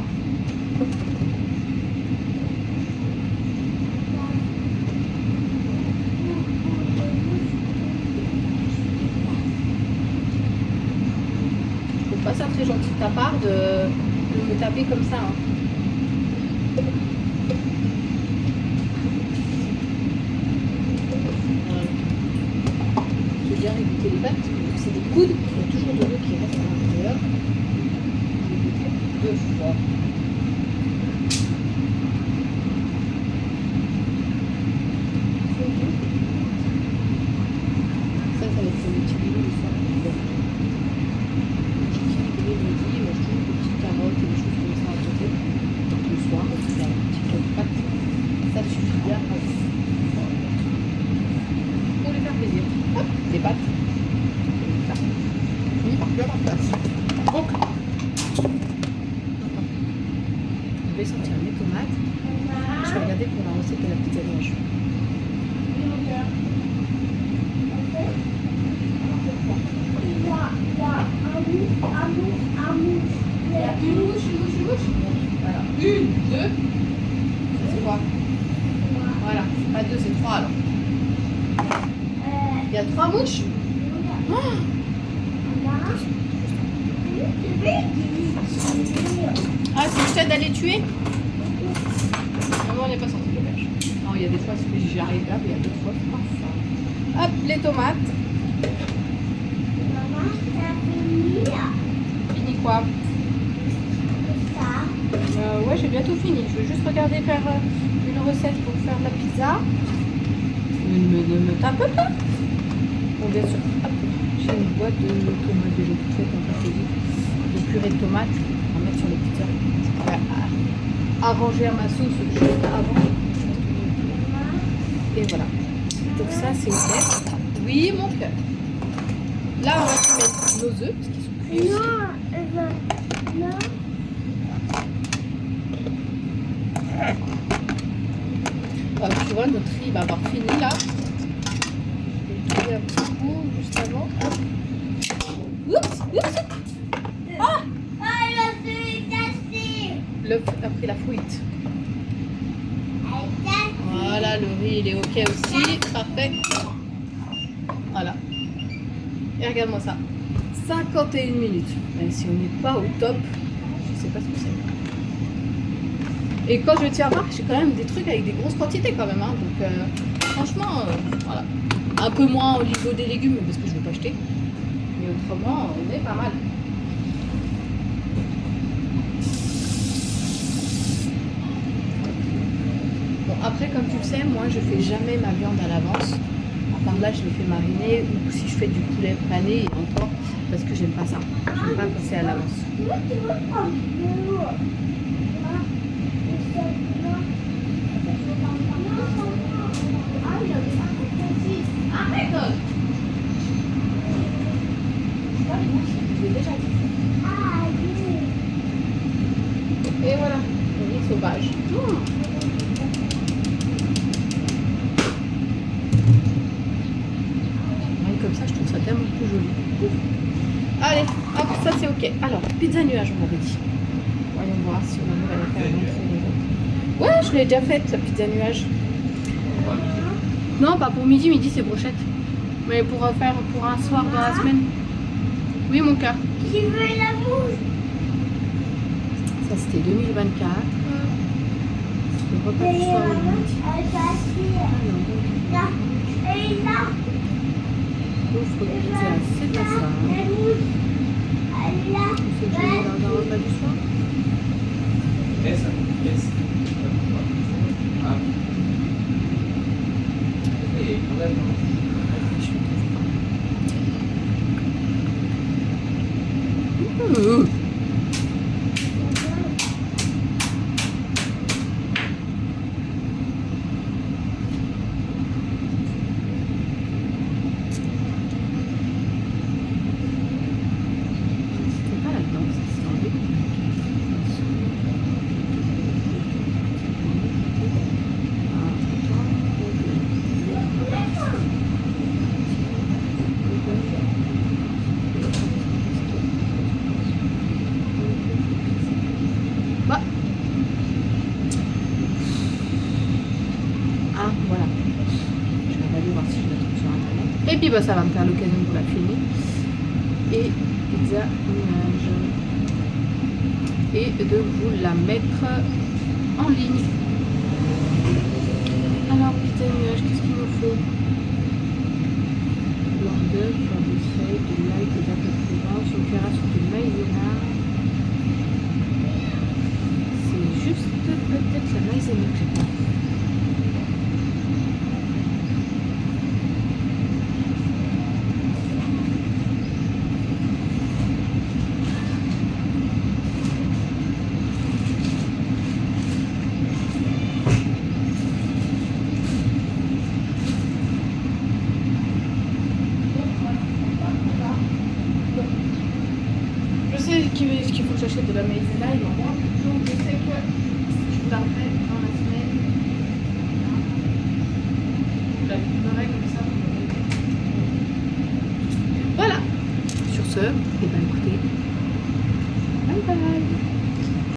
Je trouve pas ça très gentil de ta part de me taper comme ça. Hein. Bien éviter les pâtes, c'est des coudes, il y a toujours de l'eau qui reste à l'intérieur. Je vais 2 fois. Ça va être le petit billet le soir. Je suis le midi, moi je trouve des petites carottes et des choses comme ça à côté. Le soir, on fait un petit peu de pâtes. Ça suffit bien pour les faire plaisir. Hop, des pâtes. Fini par plus avoir place. Donc, gauche. Voilà. 1, 2. C'est quoi? Voilà. Pas 2, c'est 3 alors. Il y a 3 mouches. Oh, ah, c'est le fait d'aller tuer? Non, on n'est pas sorti de l'auberge. Non, il y a des fois, j'arrive là, mais il y a d'autres fois, c'est pas ça. Hop, les tomates. Maman, t'as fini Fini quoi? ça? Ouais, j'ai bientôt fini. Je vais juste regarder faire une recette pour faire de la pizza. Ne me tape pas. Bon, bien sûr, hop, j'ai une boîte de tomates déjà toute faite en café. De purée de tomates. On va mettre sur les pizzas. On va arranger ma sauce juste avant. Et voilà. Donc ça, c'est OK. Oui, mon cœur. Là, on va y mettre nos œufs, parce qu'ils sont cuits aussi. Non, non. Tu vois, notre riz va avoir fini là. Je vais le trouver un petit coup juste avant. Oups, oups. Ah, le feu est cassé. L'œuf a pris la fuite. Elle est cassée. Voilà, le riz il est OK aussi. Parfait. Voilà. Et regarde-moi ça. 51 minutes. Mais si on n'est pas au top, je sais pas ce que c'est. Et quand je tiens à voir, j'ai quand même des trucs avec des grosses quantités quand même. Hein. Donc franchement, voilà. Un peu moins au niveau des légumes parce que je ne veux pas acheter. Mais autrement, on est pas mal. Bon, après, comme tu le sais, moi je fais jamais ma viande à l'avance. À part là, je les fais mariner ou si je fais du poulet pané et encore parce que j'aime pas ça. J'aime pas quand c'est à l'avance. Tu veux prendre de l'eau? Arrête! Je l'ai déjà dit. Ah, oui. Et voilà, le riz sauvage. Ouais, comme ça, je trouve ça tellement plus joli. Allez, hop, ça c'est OK. Alors, pizza nuage, on avait dit. Voyons voir si on arrive à la faire rentrer les autres. Ouais, je l'ai déjà faite, la pizza nuage. Non, pas pour midi, midi c'est brochette. Mais pour faire pour un soir dans la semaine. Oui, mon cœur. Je veux la mousse. Ça c'était 2024. Le repas du soir au midi. Elle est cassée. Là. Elle est là. Gaufre pizza, c'est pas ça. La mousse. Elle est là. C'est que je vais dans un repas du soir. Essa, essa. Ah. Et quand même, C'était pas là-dedans, c'était en début. Bah. Ah, voilà. Je vais aller voir si je la trouve sur internet. Et puis bah, ça va me faire l'occasion de vous la filmer. Et pizza nuage. Et de vous la mettre en ligne. Alors, pizza nuage, qu'est-ce qu'il nous faut? Blanc d'œuf, beurre de sel, de l'ail, de la Provence, une cuirasse de maïzena. C'est juste peut-être la maïzena que j'ai pas. Je sais qu'il faut que j'achète de la maïzena, il m'en manque. Donc je sais que je la refais dans la semaine. Je la préparerai comme ça. Voilà. Sur ce, et ben écoutez, bye bye.